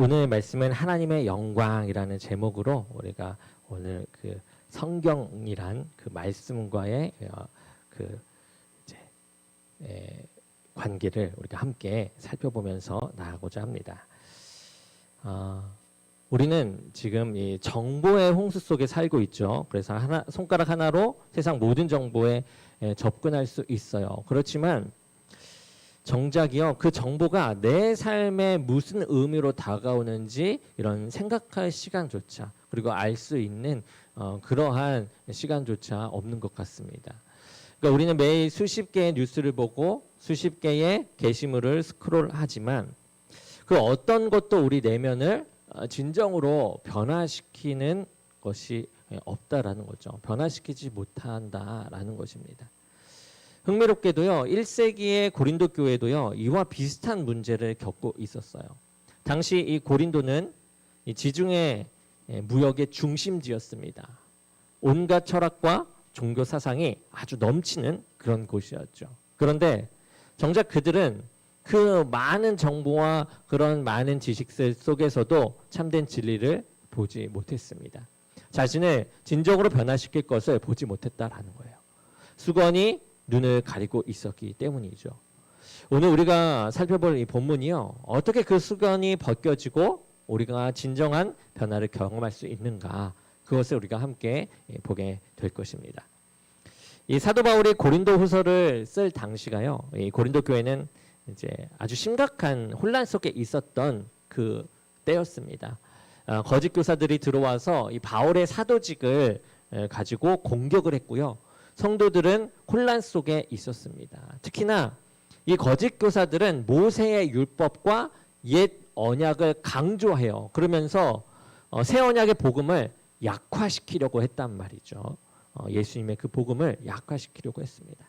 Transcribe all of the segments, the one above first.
오늘 말씀은 하나님의 영광이라는 제목으로 우리가 오늘 그 성경이란 그 말씀과의 그 이제 관계를 우리가 함께 살펴보면서 나아가고자 합니다. 우리는 지금 이 정보의 홍수 속에 살고 있죠. 그래서 손가락 하나로 세상 모든 정보에 접근할 수 있어요. 그렇지만 정작이요, 그 정보가 내 삶에 무슨 의미로 다가오는지 이런 생각할 시간조차, 그리고 알 수 있는 그러한 시간조차 없는 것 같습니다. 그러니까 우리는 매일 수십 개의 뉴스를 보고 수십 개의 게시물을 스크롤하지만 그 어떤 것도 우리 내면을 진정으로 변화시키는 것이 없다라는 거죠. 변화시키지 못한다라는 것입니다. 흥미롭게도요, 1세기의 고린도 교회도요, 이와 비슷한 문제를 겪고 있었어요. 당시 이 고린도는 이 지중해 무역의 중심지였습니다. 온갖 철학과 종교 사상이 아주 넘치는 그런 곳이었죠. 그런데 정작 그들은 그 많은 정보와 그런 많은 지식들 속에서도 참된 진리를 보지 못했습니다. 자신을 진정으로 변화시킬 것을 보지 못했다라는 거예요. 수건이 눈을 가리고 있었기 때문이죠. 오늘 우리가 살펴볼 이 본문이요, 어떻게 그 수건이 벗겨지고 우리가 진정한 변화를 경험할 수 있는가, 그것을 우리가 함께 보게 될 것입니다. 이 사도 바울이 고린도 후서를 쓸 당시가요, 이 고린도 교회는 이제 아주 심각한 혼란 속에 있었던 그 때였습니다. 거짓 교사들이 들어와서 이 바울의 사도직을 가지고 공격을 했고요. 성도들은 혼란 속에 있었습니다. 특히나 이 거짓 교사들은 모세의 율법과 옛 언약을 강조해요. 그러면서 새 언약의 복음을 약화시키려고 했단 말이죠. 예수님의 그 복음을 약화시키려고 했습니다.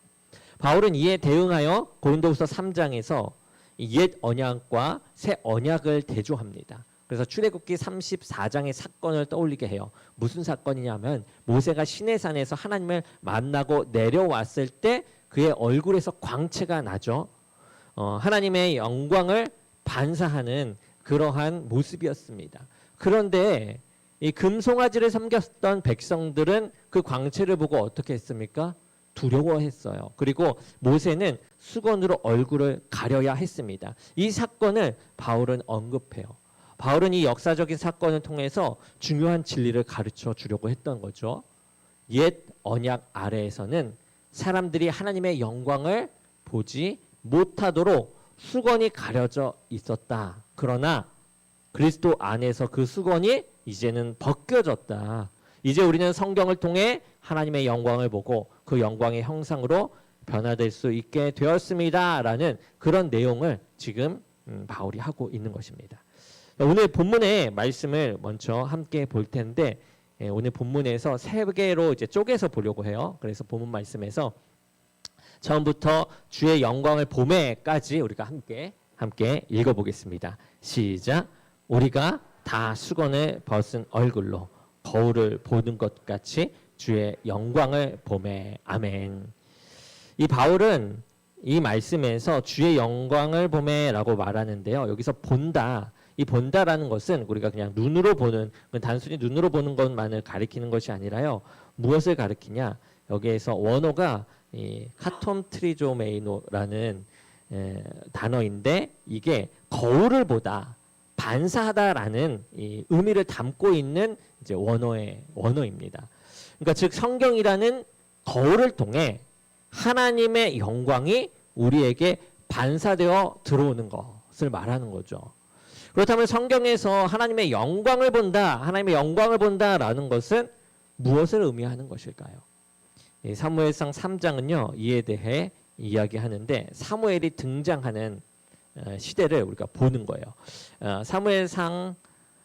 바울은 이에 대응하여 고린도후서 3장에서 옛 언약과 새 언약을 대조합니다. 그래서 출애굽기 34장의 사건을 떠올리게 해요. 무슨 사건이냐면 모세가 시내산에서 하나님을 만나고 내려왔을 때 그의 얼굴에서 광채가 나죠. 하나님의 영광을 반사하는 그러한 모습이었습니다. 그런데 이 금송아지를 섬겼던 백성들은 그 광채를 보고 어떻게 했습니까? 두려워했어요. 그리고 모세는 수건으로 얼굴을 가려야 했습니다. 이 사건을 바울은 언급해요. 바울은 이 역사적인 사건을 통해서 중요한 진리를 가르쳐 주려고 했던 거죠. 옛 언약 아래에서는 사람들이 하나님의 영광을 보지 못하도록 수건이 가려져 있었다. 그러나 그리스도 안에서 그 수건이 이제는 벗겨졌다. 이제 우리는 성경을 통해 하나님의 영광을 보고 그 영광의 형상으로 변화될 수 있게 되었습니다. 라는 그런 내용을 지금 바울이 하고 있는 것입니다. 오늘 본문의 말씀을 먼저 함께 볼 텐데, 오늘 본문에서 세 개로 이제 쪼개서 보려고 해요. 그래서 본문 말씀에서 처음부터 주의 영광을 보매까지 우리가 함께 읽어보겠습니다. 시작. 우리가 다 수건을 벗은 얼굴로 거울을 보는 것 같이 주의 영광을 보매. 아멘. 이 바울은 이 말씀에서 주의 영광을 보매라고 말하는데요. 여기서 본다. 이 본다라는 것은 우리가 그냥 눈으로 보는, 단순히 눈으로 보는 것만을 가리키는 것이 아니라요. 무엇을 가리키냐? 여기에서 원어가 이 카톰트리조메이노라는 단어인데 이게 거울을 보다, 반사하다라는 이 의미를 담고 있는 이제 원어입니다. 그러니까 즉 성경이라는 거울을 통해 하나님의 영광이 우리에게 반사되어 들어오는 것을 말하는 거죠. 그렇다면 성경에서 하나님의 영광을 본다라는 것은 무엇을 의미하는 것일까요? 사무엘상 3장은요, 이에 대해 이야기하는데 사무엘이 등장하는 시대를 우리가 보는 거예요. 사무엘상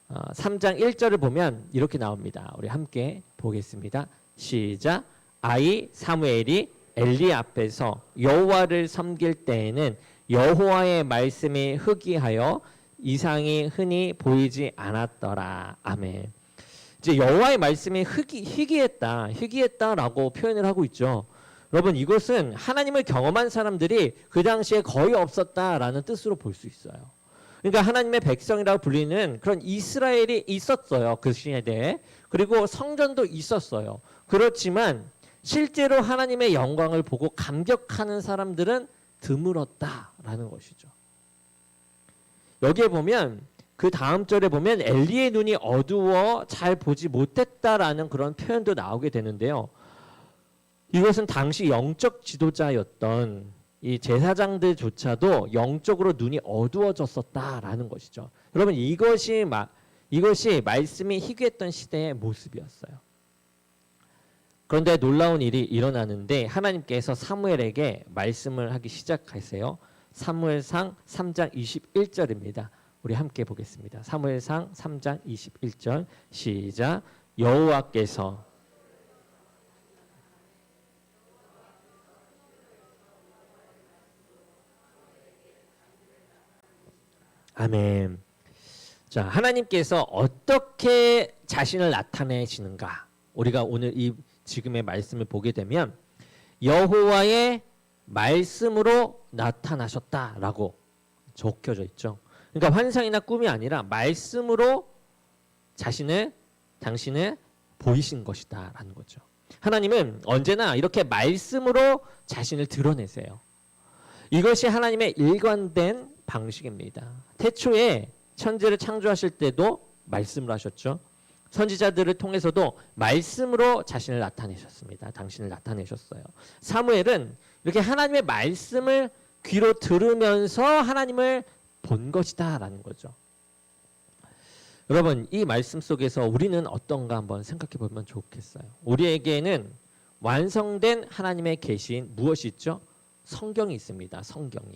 3장 1절을 보면 이렇게 나옵니다. 우리 함께 보겠습니다. 시작. 아이 사무엘이 엘리 앞에서 여호와를 섬길 때에는 여호와의 말씀이 희귀하여 이상이 흔히 보이지 않았더라. 아멘. 이제 여호와의 말씀이 희귀했다라고 표현을 하고 있죠. 여러분, 이것은 하나님을 경험한 사람들이 그 당시에 거의 없었다라는 뜻으로 볼 수 있어요. 그러니까 하나님의 백성이라고 불리는 그런 이스라엘이 있었어요. 그 시대에. 그리고 성전도 있었어요. 그렇지만 실제로 하나님의 영광을 보고 감격하는 사람들은 드물었다라는 것이죠. 여기에 보면 그 다음 절에 보면 엘리의 눈이 어두워 잘 보지 못했다라는 그런 표현도 나오게 되는데요. 이것은 당시 영적 지도자였던 이 제사장들조차도 영적으로 눈이 어두워졌었다라는 것이죠. 여러분 이것이 말씀이 희귀했던 시대의 모습이었어요. 그런데 놀라운 일이 일어나는데 하나님께서 사무엘에게 말씀을 하기 시작하세요. 사무엘상 3장 21절입니다. 우리 함께 보겠습니다. 사무엘상 3장 21절 시작. 여호와께서 아멘. 자, 하나님께서 어떻게 자신을 나타내시는가? 우리가 오늘 이 지금의 말씀을 보게 되면 여호와의 말씀으로 나타나셨다라고 적혀져 있죠. 그러니까 환상이나 꿈이 아니라 말씀으로 당신을 보이신 것이다라는 거죠. 하나님은 언제나 이렇게 말씀으로 자신을 드러내세요. 이것이 하나님의 일관된 방식입니다. 태초에 천지를 창조하실 때도 말씀을 하셨죠. 선지자들을 통해서도 말씀으로 자신을 나타내셨습니다. 당신을 나타내셨어요. 사무엘은 이렇게 하나님의 말씀을 귀로 들으면서 하나님을 본 것이다 라는 거죠. 여러분 이 말씀 속에서 우리는 어떤가 한번 생각해 보면 좋겠어요. 우리에게는 완성된 하나님의 계시인 무엇이 있죠? 성경이 있습니다. 성경이.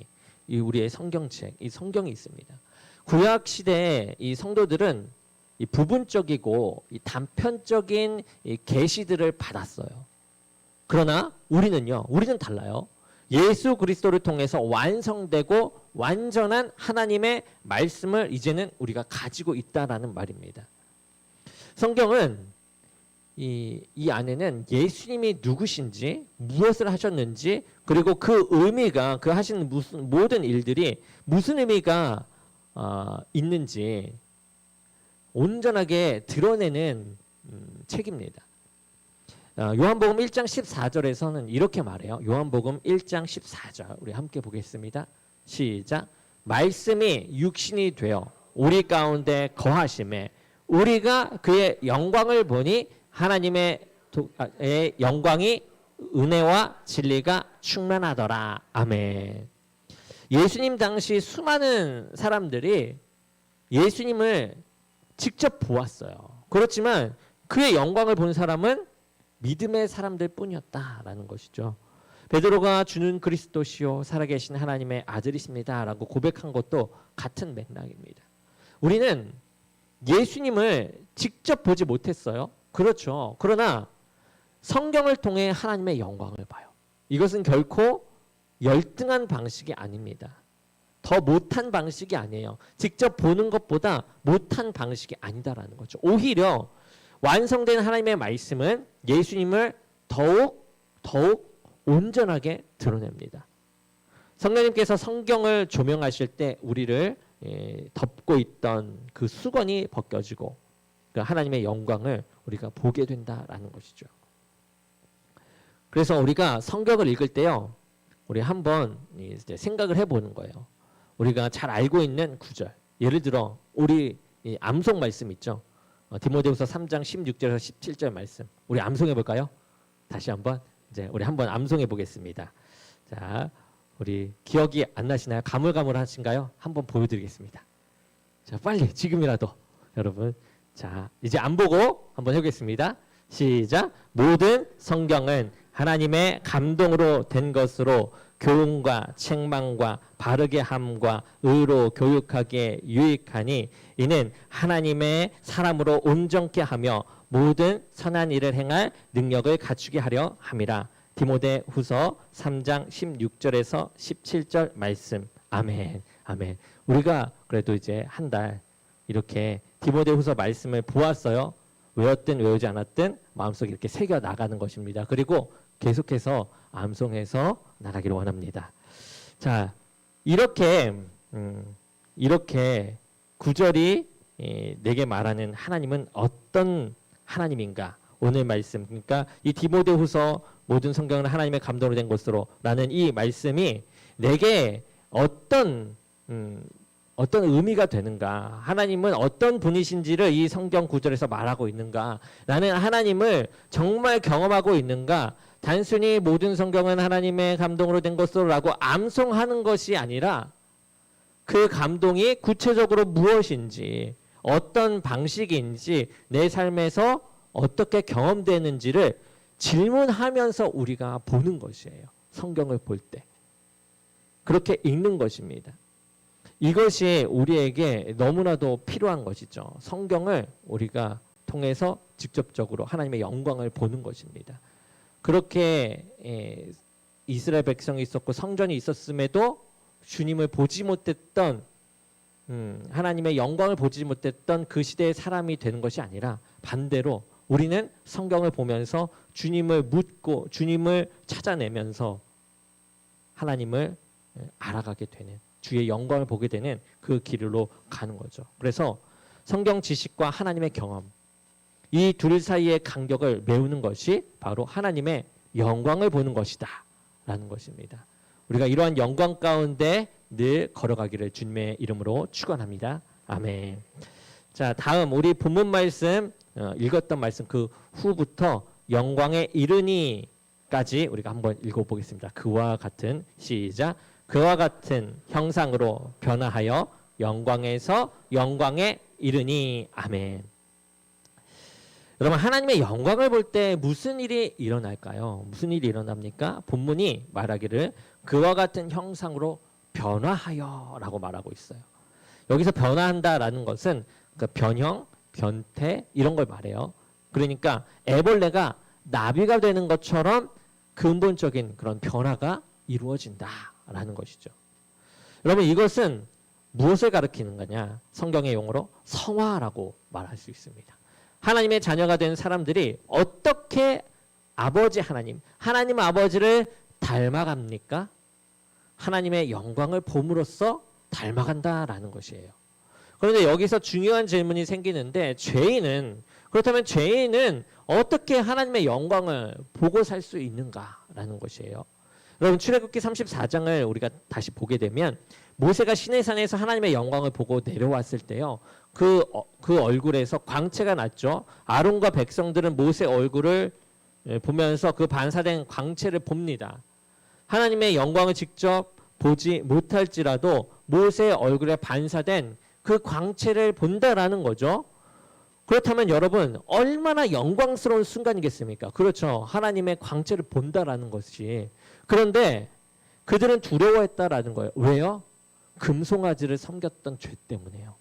이 우리의 성경책, 이 성경이 있습니다. 구약 시대에 이 성도들은 이 부분적이고 이 단편적인 이 계시들을 받았어요. 그러나 우리는 달라요. 예수 그리스도를 통해서 완성되고 완전한 하나님의 말씀을 이제는 우리가 가지고 있다라는 말입니다. 성경은 이 안에는 예수님이 누구신지, 무엇을 하셨는지, 그리고 그 의미가, 그 하신 모든 일들이 무슨 의미가 있는지 온전하게 드러내는 책입니다. 요한복음 1장 14절에서는 이렇게 말해요. 요한복음 1장 14절 우리 함께 보겠습니다. 시작. 말씀이 육신이 되어 우리 가운데 거하심에 우리가 그의 영광을 보니 하나님의 영광이 은혜와 진리가 충만하더라. 아멘. 예수님 당시 수많은 사람들이 예수님을 직접 보았어요. 그렇지만 그의 영광을 본 사람은 믿음의 사람들 뿐이었다라는 것이죠. 베드로가 주는 그리스도시요 살아계신 하나님의 아들이십니다 라고 고백한 것도 같은 맥락입니다. 우리는 예수님을 직접 보지 못했어요. 그렇죠. 그러나 성경을 통해 하나님의 영광을 봐요. 이것은 결코 열등한 방식이 아닙니다. 더 못한 방식이 아니에요. 직접 보는 것보다 못한 방식이 아니다라는 거죠. 오히려 완성된 하나님의 말씀은 예수님을 더욱 온전하게 드러냅니다. 성령님께서 성경을 조명하실 때 우리를 덮고 있던 그 수건이 벗겨지고 그 하나님의 영광을 우리가 보게 된다라는 것이죠. 그래서 우리가 성경을 읽을 때요, 우리 한번 생각을 해보는 거예요. 우리가 잘 알고 있는 구절, 예를 들어 우리 암송 말씀 있죠. 디모데후서 3장 16절에서 17절 말씀 우리 암송해 볼까요? 다시 한번 우리 한번 암송해 보겠습니다. 자, 우리 기억이 안 나시나요? 가물가물하신가요? 한번 보여드리겠습니다. 자, 빨리 지금이라도 여러분. 자, 이제 안 보고 한번 해보겠습니다. 시작. 모든 성경은 하나님의 감동으로 된 것으로 교훈과 책망과 바르게 함과 의로 교육하기에 유익하니 이는 하나님의 사람으로 온전케 하며 모든 선한 일을 행할 능력을 갖추게 하려 함이라. 디모데후서 3장 16절에서 17절 말씀. 아멘. 아멘. 우리가 그래도 이제 한 달 이렇게 디모데후서 말씀을 보았어요. 외웠든 외우지 않았든 마음속에 이렇게 새겨 나가는 것입니다. 그리고 계속해서 암송해서 나가기를 원합니다. 자, 이렇게 이렇게 구절이 내게 말하는 하나님은 어떤 하나님인가? 오늘 말씀, 그러니까 이 디모데후서 모든 성경은 하나님의 감동으로 된 것으로라는 이 말씀이 내게 어떤 의미가 되는가? 하나님은 어떤 분이신지를 이 성경 구절에서 말하고 있는가? 나는 하나님을 정말 경험하고 있는가? 단순히 모든 성경은 하나님의 감동으로 된 것으로라고 암송하는 것이 아니라 그 감동이 구체적으로 무엇인지, 어떤 방식인지, 내 삶에서 어떻게 경험되는지를 질문하면서 우리가 보는 것이에요. 성경을 볼 때. 그렇게 읽는 것입니다. 이것이 우리에게 너무나도 필요한 것이죠. 성경을 우리가 통해서 직접적으로 하나님의 영광을 보는 것입니다. 그렇게 이스라엘 백성이 있었고 성전이 있었음에도 주님을 보지 못했던 하나님의 영광을 보지 못했던 그 시대의 사람이 되는 것이 아니라 반대로 우리는 성경을 보면서 주님을 묻고 주님을 찾아내면서 하나님을 알아가게 되는, 주의 영광을 보게 되는 그 길로 가는 거죠. 그래서 성경 지식과 하나님의 경험, 이 둘 사이의 간격을 메우는 것이 바로 하나님의 영광을 보는 것이다 라는 것입니다. 우리가 이러한 영광 가운데 늘 걸어가기를 주님의 이름으로 축원합니다. 아멘. 자, 다음 우리 본문 말씀 읽었던 말씀 그 후부터 영광에 이르니까지 우리가 한번 읽어보겠습니다. 그와 같은, 시작. 그와 같은 형상으로 변화하여 영광에서 영광에 이르니. 아멘. 여러분, 하나님의 영광을 볼 때 무슨 일이 일어날까요? 무슨 일이 일어납니까? 본문이 말하기를 그와 같은 형상으로 변화하여 라고 말하고 있어요. 여기서 변화한다라는 것은 그 변형, 변태 이런 걸 말해요. 그러니까 애벌레가 나비가 되는 것처럼 근본적인 그런 변화가 이루어진다라는 것이죠. 여러분, 이것은 무엇을 가리키는 거냐? 성경의 용어로 성화라고 말할 수 있습니다. 하나님의 자녀가 된 사람들이 어떻게 아버지 하나님 아버지를 닮아갑니까? 하나님의 영광을 봄으로써 닮아간다라는 것이에요. 그런데 여기서 중요한 질문이 생기는데 그렇다면 죄인은 어떻게 하나님의 영광을 보고 살 수 있는가라는 것이에요. 여러분, 출애굽기 34장을 우리가 다시 보게 되면 모세가 시내산에서 하나님의 영광을 보고 내려왔을 때요, 그 얼굴에서 광채가 났죠. 아론과 백성들은 모세 얼굴을 보면서 그 반사된 광채를 봅니다. 하나님의 영광을 직접 보지 못할지라도 모세의 얼굴에 반사된 그 광채를 본다라는 거죠. 그렇다면 여러분, 얼마나 영광스러운 순간이겠습니까? 그렇죠. 하나님의 광채를 본다라는 것이. 그런데 그들은 두려워했다라는 거예요. 왜요? 금송아지를 섬겼던 죄 때문에요.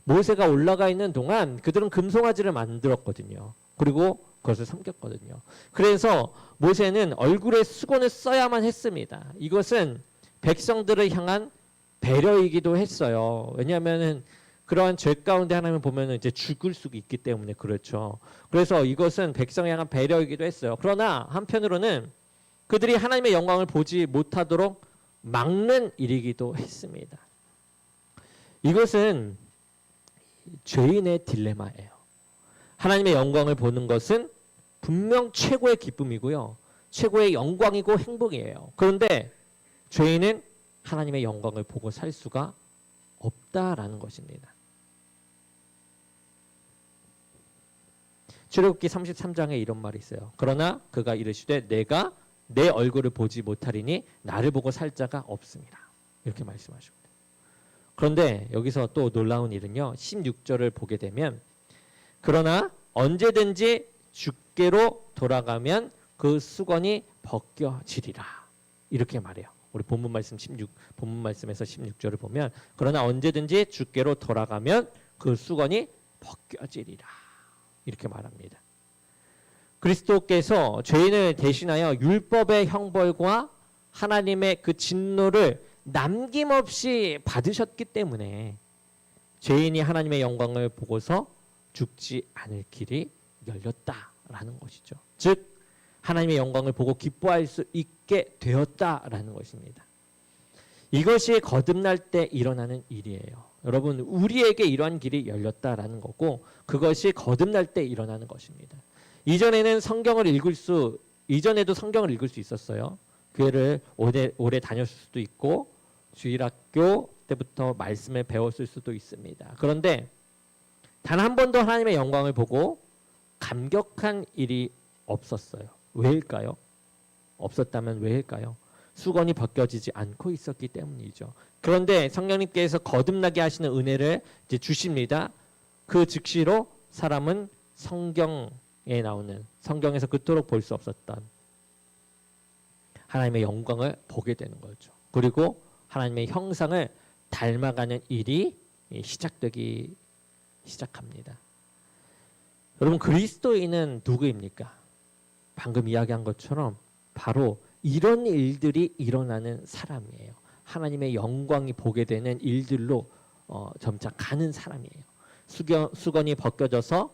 모세가 올라가 있는 동안 그들은 금송아지를 만들었거든요. 그리고 그것을 섬겼거든요. 그래서 모세는 얼굴에 수건을 써야만 했습니다. 이것은 백성들을 향한 배려이기도 했어요. 왜냐하면은 그러한 죄 가운데 하나님을 보면 이제 죽을 수 있기 때문에 그렇죠. 그래서 이것은 백성에 향한 배려이기도 했어요. 그러나 한편으로는 그들이 하나님의 영광을 보지 못하도록 막는 일이기도 했습니다. 이것은 죄인의 딜레마예요. 하나님의 영광을 보는 것은 분명 최고의 기쁨이고요, 최고의 영광이고 행복이에요. 그런데 죄인은 하나님의 영광을 보고 살 수가 없다라는 것입니다. 출애굽기 33장에 이런 말이 있어요. 그러나 그가 이르시되 내가 내 얼굴을 보지 못하리니 나를 보고 살 자가 없습니다. 이렇게 말씀하십니다. 그런데 여기서 또 놀라운 일은요, 16절을 보게 되면 그러나 언제든지 주께로 돌아가면 그 수건이 벗겨지리라. 이렇게 말해요. 우리 본문 말씀에서 16절을 보면 그러나 언제든지 주께로 돌아가면 그 수건이 벗겨지리라. 이렇게 말합니다. 그리스도께서 죄인을 대신하여 율법의 형벌과 하나님의 그 진노를 남김없이 받으셨기 때문에 죄인이 하나님의 영광을 보고서 죽지 않을 길이 열렸다라는 것이죠. 즉 하나님의 영광을 보고 기뻐할 수 있게 되었다라는 것입니다. 이것이 거듭날 때 일어나는 일이에요. 여러분, 우리에게 이러한 길이 열렸다라는 거고 그것이 거듭날 때 일어나는 것입니다. 이전에도 성경을 읽을 수 있었어요. 교회를 오래 다녔을 수도 있고 주일학교 때부터 말씀을 배웠을 수도 있습니다. 그런데 단 한 번도 하나님의 영광을 보고 감격한 일이 없었어요. 왜일까요? 없었다면 왜일까요? 수건이 벗겨지지 않고 있었기 때문이죠. 그런데 성령님께서 거듭나게 하시는 은혜를 이제 주십니다. 그 즉시로 사람은 성경에 나오는, 성경에서 그토록 볼 수 없었던 하나님의 영광을 보게 되는 거죠. 그리고 하나님의 형상을 닮아가는 일이 시작되기 시작합니다. 여러분, 그리스도인은 누구입니까? 방금 이야기한 것처럼 바로 이런 일들이 일어나는 사람이에요. 하나님의 영광이 보게 되는 일들로 점차 가는 사람이에요. 수건이 벗겨져서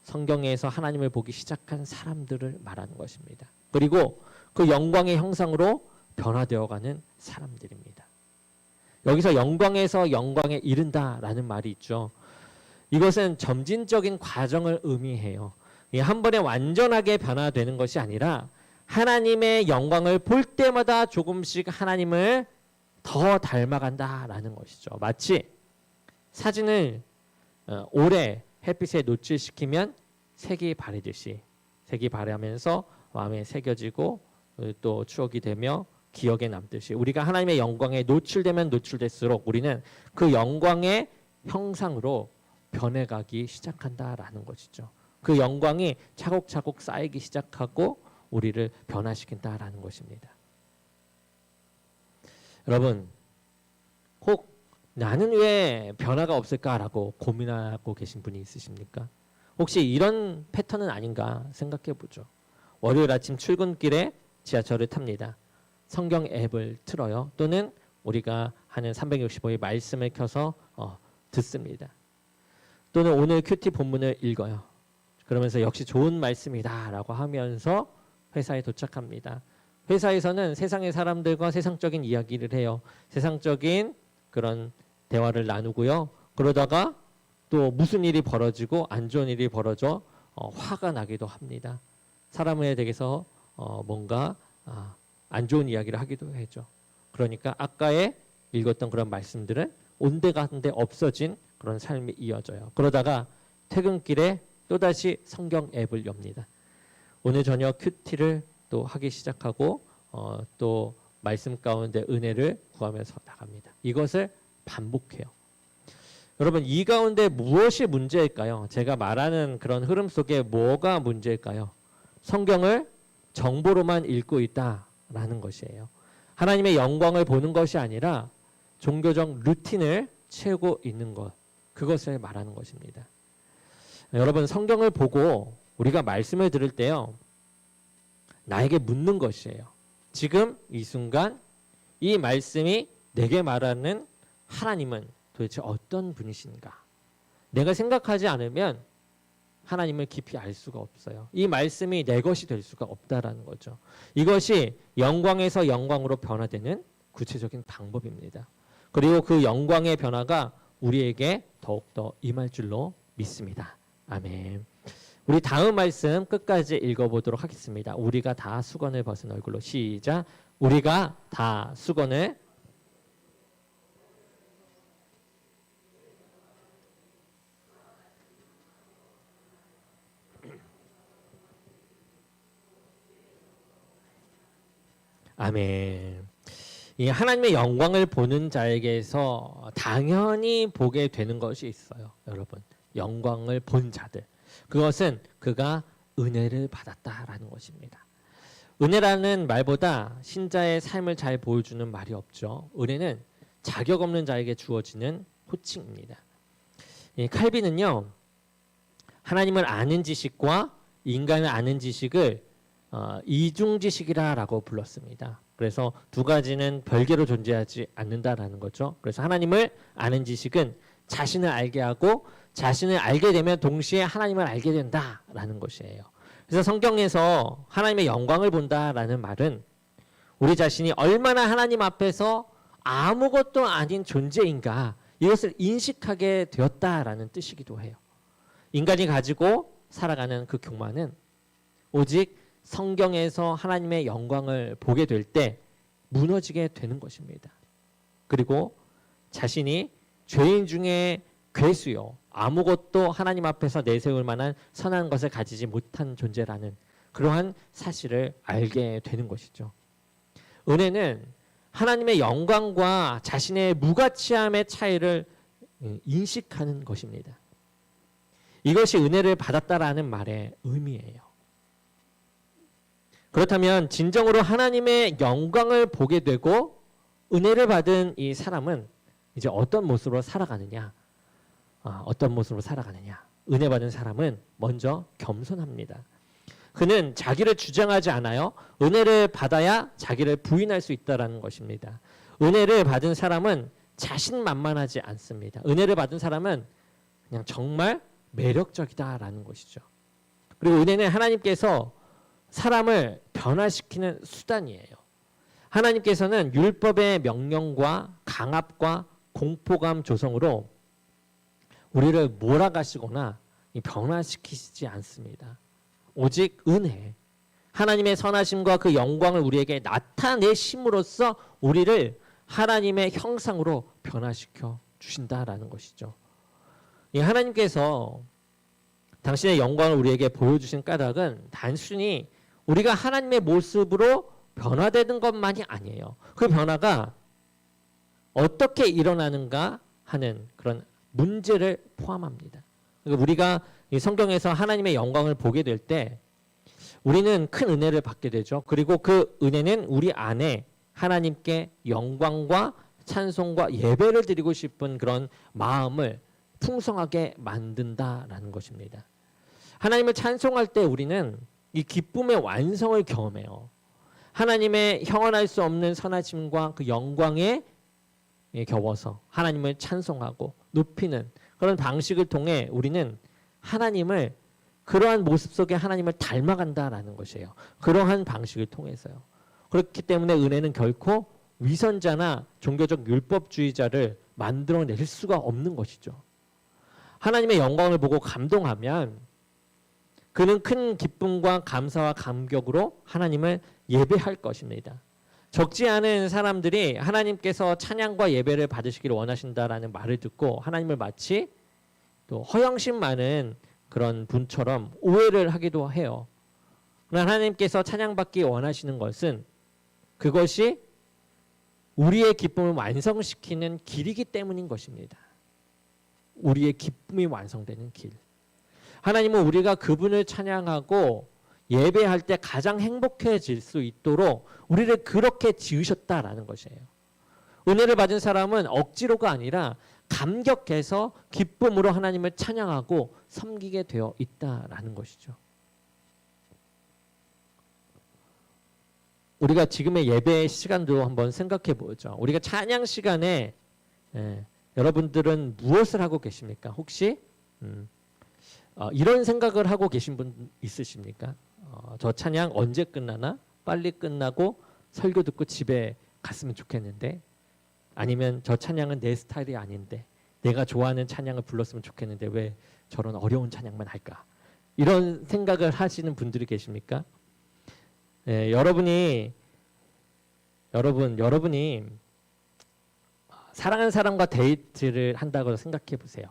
성경에서 하나님을 보기 시작한 사람들을 말하는 것입니다. 그리고 그 영광의 형상으로 변화되어가는 사람들입니다. 여기서 영광에서 영광에 이른다라는 말이 있죠. 이것은 점진적인 과정을 의미해요. 한 번에 완전하게 변화되는 것이 아니라 하나님의 영광을 볼 때마다 조금씩 하나님을 더 닮아간다라는 것이죠. 마치 사진을 오래 햇빛에 노출시키면 색이 바래듯이, 색이 바래하면서 마음에 새겨지고 또 추억이 되며 기억에 남듯이, 우리가 하나님의 영광에 노출되면 노출될수록 우리는 그 영광의 형상으로 변해가기 시작한다라는 것이죠. 그 영광이 차곡차곡 쌓이기 시작하고 우리를 변화시킨다라는 것입니다. 여러분, 혹 나는 왜 변화가 없을까라고 고민하고 계신 분이 있으십니까? 혹시 이런 패턴은 아닌가 생각해 보죠. 월요일 아침 출근길에 지하철을 탑니다. 성경 앱을 틀어요. 또는 우리가 하는 365일 말씀을 켜서 듣습니다. 또는 오늘 큐티 본문을 읽어요. 그러면서 역시 좋은 말씀이다 라고 하면서 회사에 도착합니다. 회사에서는 세상의 사람들과 세상적인 이야기를 해요. 세상적인 그런 대화를 나누고요. 그러다가 또 무슨 일이 벌어지고 안 좋은 일이 벌어져 화가 나기도 합니다. 사람에 대해서 뭔가 안 좋은 이야기를 하기도 하죠. 그러니까 아까에 읽었던 그런 말씀들은 온데간데 없어진 그런 삶이 이어져요. 그러다가 퇴근길에 또다시 성경 앱을 엽니다. 오늘 저녁 큐티를 또 하기 시작하고 또 말씀 가운데 은혜를 구하면서 나갑니다. 이것을 반복해요. 여러분, 이 가운데 무엇이 문제일까요? 제가 말하는 그런 흐름 속에 뭐가 문제일까요? 성경을 정보로만 읽고 있다라는 것이에요. 하나님의 영광을 보는 것이 아니라 종교적 루틴을 채우고 있는 것, 그것을 말하는 것입니다. 여러분, 성경을 보고 우리가 말씀을 들을 때요, 나에게 묻는 것이에요. 지금 이 순간 이 말씀이 내게 말하는 하나님은 도대체 어떤 분이신가? 내가 생각하지 않으면 하나님을 깊이 알 수가 없어요. 이 말씀이 내 것이 될 수가 없다라는 거죠. 이것이 영광에서 영광으로 변화되는 구체적인 방법입니다. 그리고 그 영광의 변화가 우리에게 더욱더 임할 줄로 믿습니다. 아멘. 우리 다음 말씀 끝까지 읽어보도록 하겠습니다. 우리가 다 수건을 벗은 얼굴로, 시작. 우리가 다 수건을 아멘. 이 하나님의 영광을 보는 자에게서 당연히 보게 되는 것이 있어요. 여러분, 영광을 본 자들, 그것은 그가 은혜를 받았다라는 것입니다. 은혜라는 말보다 신자의 삶을 잘 보여주는 말이 없죠. 은혜는 자격 없는 자에게 주어지는 호칭입니다. 칼빈은요, 하나님을 아는 지식과 인간을 아는 지식을 이중지식이라고 불렀습니다. 그래서 두 가지는 별개로 존재하지 않는다라는 거죠. 그래서 하나님을 아는 지식은 자신을 알게 하고 자신을 알게 되면 동시에 하나님을 알게 된다라는 것이에요. 그래서 성경에서 하나님의 영광을 본다라는 말은 우리 자신이 얼마나 하나님 앞에서 아무것도 아닌 존재인가 이것을 인식하게 되었다라는 뜻이기도 해요. 인간이 가지고 살아가는 그 교만은 오직 성경에서 하나님의 영광을 보게 될 때 무너지게 되는 것입니다. 그리고 자신이 죄인 중에 괴수요, 아무것도 하나님 앞에서 내세울 만한 선한 것을 가지지 못한 존재라는 그러한 사실을 알게 되는 것이죠. 은혜는 하나님의 영광과 자신의 무가치함의 차이를 인식하는 것입니다. 이것이 은혜를 받았다라는 말의 의미예요. 그렇다면 진정으로 하나님의 영광을 보게 되고 은혜를 받은 이 사람은 이제 어떤 모습으로 살아가느냐? 어떤 모습으로 살아가느냐? 은혜 받은 사람은 먼저 겸손합니다. 그는 자기를 주장하지 않아요. 은혜를 받아야 자기를 부인할 수 있다는 것입니다. 은혜를 받은 사람은 자신만만하지 않습니다. 은혜를 받은 사람은 그냥 정말 매력적이다라는 것이죠. 그리고 은혜는 하나님께서 사람을 변화시키는 수단이에요. 하나님께서는 율법의 명령과 강압과 공포감 조성으로 우리를 몰아가시거나 변화시키시지 않습니다. 오직 은혜, 하나님의 선하심과 그 영광을 우리에게 나타내심으로써 우리를 하나님의 형상으로 변화시켜 주신다라는 것이죠. 하나님께서 당신의 영광을 우리에게 보여주신 까닭은 단순히 우리가 하나님의 모습으로 변화되는 것만이 아니에요. 그 변화가 어떻게 일어나는가 하는 그런 문제를 포함합니다. 그러니까 우리가 이 성경에서 하나님의 영광을 보게 될 때 우리는 큰 은혜를 받게 되죠. 그리고 그 은혜는 우리 안에 하나님께 영광과 찬송과 예배를 드리고 싶은 그런 마음을 풍성하게 만든다라는 것입니다. 하나님을 찬송할 때 우리는 이 기쁨의 완성을 경험해요. 하나님의 형언할 수 없는 선하심과 그 영광에 겨워서 하나님을 찬송하고 높이는 그런 방식을 통해 우리는 하나님을 그러한 모습 속에 하나님을 닮아간다라는 것이에요. 그러한 방식을 통해서요. 그렇기 때문에 은혜는 결코 위선자나 종교적 율법주의자를 만들어낼 수가 없는 것이죠. 하나님의 영광을 보고 감동하면 그는 큰 기쁨과 감사와 감격으로 하나님을 예배할 것입니다. 적지 않은 사람들이 하나님께서 찬양과 예배를 받으시기를 원하신다라는 말을 듣고 하나님을 마치 또 허영심 많은 그런 분처럼 오해를 하기도 해요. 그러나 하나님께서 찬양받기 원하시는 것은 그것이 우리의 기쁨을 완성시키는 길이기 때문인 것입니다. 우리의 기쁨이 완성되는 길. 하나님은 우리가 그분을 찬양하고 예배할 때 가장 행복해질 수 있도록 우리를 그렇게 지으셨다라는 것이에요. 은혜를 받은 사람은 억지로가 아니라 감격해서 기쁨으로 하나님을 찬양하고 섬기게 되어 있다라는 것이죠. 우리가 지금의 예배 시간도 한번 생각해 보죠. 우리가 찬양 시간에 여러분들은 무엇을 하고 계십니까? 혹시 이런 생각을 하고 계신 분 있으십니까? 저 찬양 언제 끝나나? 빨리 끝나고 설교 듣고 집에 갔으면 좋겠는데, 아니면 저 찬양은 내 스타일이 아닌데 내가 좋아하는 찬양을 불렀으면 좋겠는데 왜 저런 어려운 찬양만 할까? 이런 생각을 하시는 분들이 계십니까? 여러분이 사랑하는 사람과 데이트를 한다고 생각해 보세요.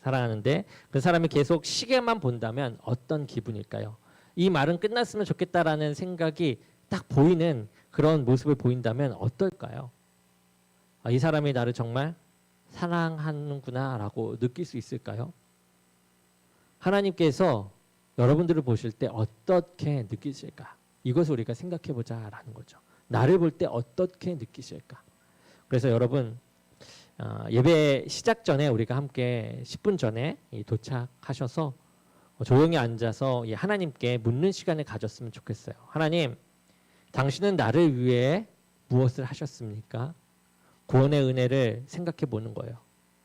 사랑하는데 그 사람이 계속 시계만 본다면 어떤 기분일까요? 이 말은 끝났으면 좋겠다라는 생각이 딱 보이는 그런 모습을 보인다면 어떨까요? 이 사람이 나를 정말 사랑하는구나 라고 느낄 수 있을까요? 하나님께서 여러분들을 보실 때 어떻게 느끼실까? 이것을 우리가 생각해 보자라는 거죠. 나를 볼 때 어떻게 느끼실까? 그래서 여러분, 예배 시작 전에 우리가 함께 10분 전에 도착하셔서 조용히 앉아서 하나님께 묻는 시간을 가졌으면 좋겠어요. 하나님, 당신은 나를 위해 무엇을 하셨습니까? 구원의 은혜를 생각해 보는 거예요.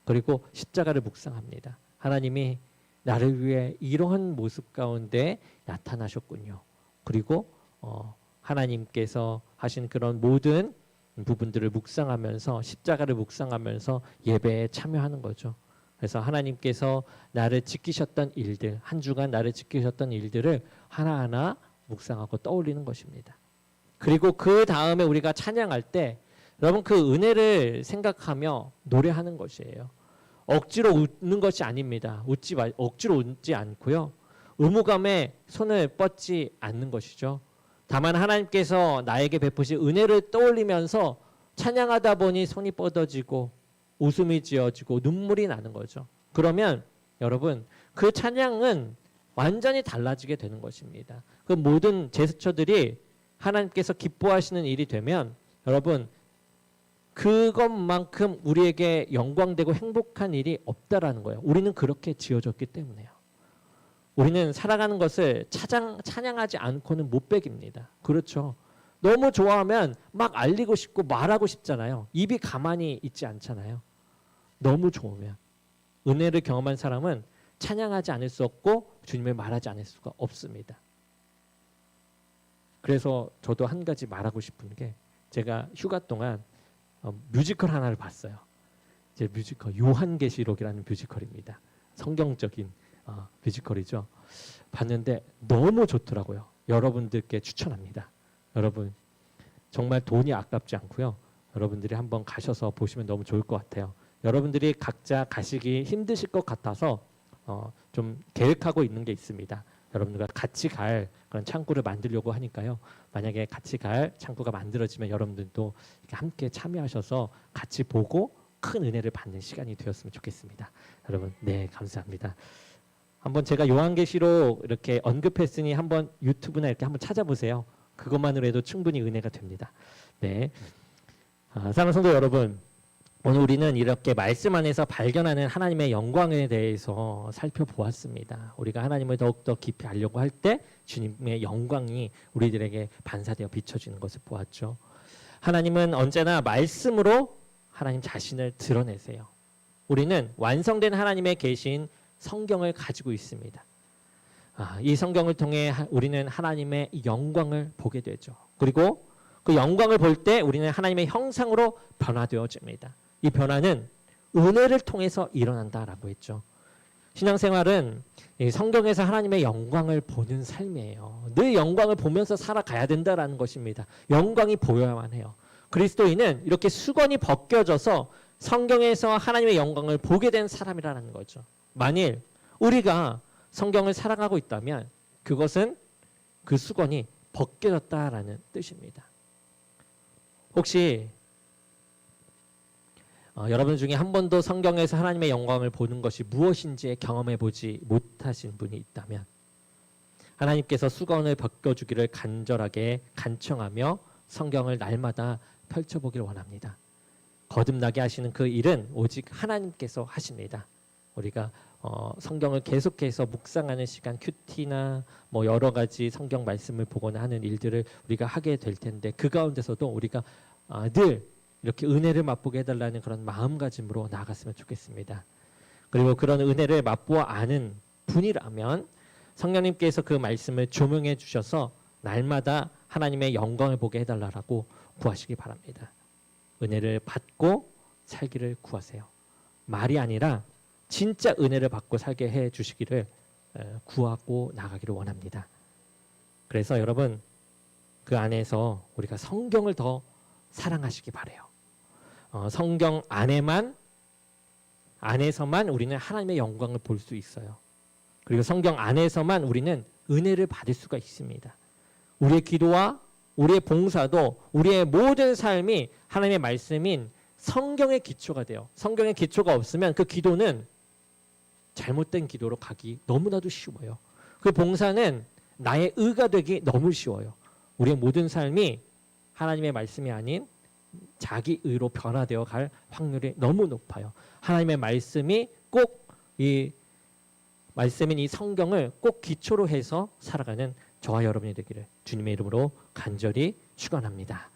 그리고 십자가를 묵상합니다. 하나님이 나를 위해 이러한 모습 가운데 나타나셨군요. 그리고 하나님께서 하신 그런 모든 부분들을 묵상하면서 십자가를 묵상하면서 예배에 참여하는 거죠. 그래서 하나님께서 나를 지키셨던 일들, 한 주간 나를 지키셨던 일들을 하나하나 묵상하고 떠올리는 것입니다. 그리고 그 다음에 우리가 찬양할 때 여러분 그 은혜를 생각하며 노래하는 것이에요. 억지로 웃는 것이 아닙니다. 억지로 웃지 않고요. 의무감에 손을 뻗지 않는 것이죠. 다만 하나님께서 나에게 베푸신 은혜를 떠올리면서 찬양하다 보니 손이 뻗어지고 웃음이 지어지고 눈물이 나는 거죠. 그러면 여러분 그 찬양은 완전히 달라지게 되는 것입니다. 그 모든 제스처들이 하나님께서 기뻐하시는 일이 되면 여러분 그것만큼 우리에게 영광되고 행복한 일이 없다라는 거예요. 우리는 그렇게 지어졌기 때문에요. 우리는 살아가는 것을 찬양하지 않고는 못 배깁니다. 그렇죠. 너무 좋아하면 막 알리고 싶고 말하고 싶잖아요. 입이 가만히 있지 않잖아요. 너무 좋으면. 은혜를 경험한 사람은 찬양하지 않을 수 없고 주님을 말하지 않을 수가 없습니다. 그래서 저도 한 가지 말하고 싶은 게 제가 휴가 동안 뮤지컬 하나를 봤어요. 제 뮤지컬 요한계시록이라는 뮤지컬입니다. 성경적인 뮤지컬이죠. 봤는데 너무 좋더라고요. 여러분들께 추천합니다. 여러분 정말 돈이 아깝지 않고요. 여러분들이 한번 가셔서 보시면 너무 좋을 것 같아요. 여러분들이 각자 가시기 힘드실 것 같아서 좀 계획하고 있는 게 있습니다. 여러분들과 같이 갈 그런 창구를 만들려고 하니까요. 만약에 같이 갈 창구가 만들어지면 여러분들도 이렇게 함께 참여하셔서 같이 보고 큰 은혜를 받는 시간이 되었으면 좋겠습니다. 여러분, 네, 감사합니다. 한번 제가 요한계시록 이렇게 언급했으니 한번 유튜브나 이렇게 한번 찾아보세요. 그것만으로 해도 충분히 은혜가 됩니다. 네, 사랑하는 성도 여러분, 오늘 우리는 이렇게 말씀 안에서 발견하는 하나님의 영광에 대해서 살펴보았습니다. 우리가 하나님을 더욱더 깊이 알려고 할 때 주님의 영광이 우리들에게 반사되어 비춰지는 것을 보았죠. 하나님은 언제나 말씀으로 하나님 자신을 드러내세요. 우리는 완성된 하나님의 계신 성경을 가지고 있습니다. 이 성경을 통해 우리는 하나님의 영광을 보게 되죠. 그리고 그 영광을 볼 때 우리는 하나님의 형상으로 변화되어집니다. 이 변화는 은혜를 통해서 일어난다라고 했죠. 신앙생활은 성경에서 하나님의 영광을 보는 삶이에요. 늘 영광을 보면서 살아가야 된다라는 것입니다. 영광이 보여야만 해요. 그리스도인은 이렇게 수건이 벗겨져서 성경에서 하나님의 영광을 보게 된 사람이라는 거죠. 만일 우리가 성경을 살아가고 있다면 그것은 그 수건이 벗겨졌다라는 뜻입니다. 혹시 여러분 중에 한 번도 성경에서 하나님의 영광을 보는 것이 무엇인지 경험해 보지 못하신 분이 있다면 하나님께서 수건을 벗겨주기를 간절하게 간청하며 성경을 날마다 펼쳐보길 원합니다. 거듭나게 하시는 그 일은 오직 하나님께서 하십니다. 우리가 성경을 계속해서 묵상하는 시간, 큐티나 뭐 여러 가지 성경 말씀을 보거나 하는 일들을 우리가 하게 될 텐데 그 가운데서도 우리가 늘 이렇게 은혜를 맛보게 해달라는 그런 마음가짐으로 나아갔으면 좋겠습니다. 그리고 그런 은혜를 맛보아 아는 분이라면 성령님께서 그 말씀을 조명해 주셔서 날마다 하나님의 영광을 보게 해달라고 구하시기 바랍니다. 은혜를 받고 살기를 구하세요. 말이 아니라 진짜 은혜를 받고 살게 해 주시기를 구하고 나가기를 원합니다. 그래서 여러분 그 안에서 우리가 성경을 더 사랑하시기 바라요. 성경 안에서만 우리는 하나님의 영광을 볼 수 있어요. 그리고 성경 안에서만 우리는 은혜를 받을 수가 있습니다. 우리의 기도와 우리의 봉사도 우리의 모든 삶이 하나님의 말씀인 성경의 기초가 돼요. 성경의 기초가 없으면 그 기도는 잘못된 기도로 가기 너무나도 쉬워요. 그 봉사는 나의 의가 되기 너무 쉬워요. 우리의 모든 삶이 하나님의 말씀이 아닌 자기 의로 변화되어 갈 확률이 너무 높아요. 하나님의 말씀이 꼭 이 말씀인 이 성경을 꼭 기초로 해서 살아가는 저와 여러분이 되기를 주님의 이름으로 간절히 축원합니다.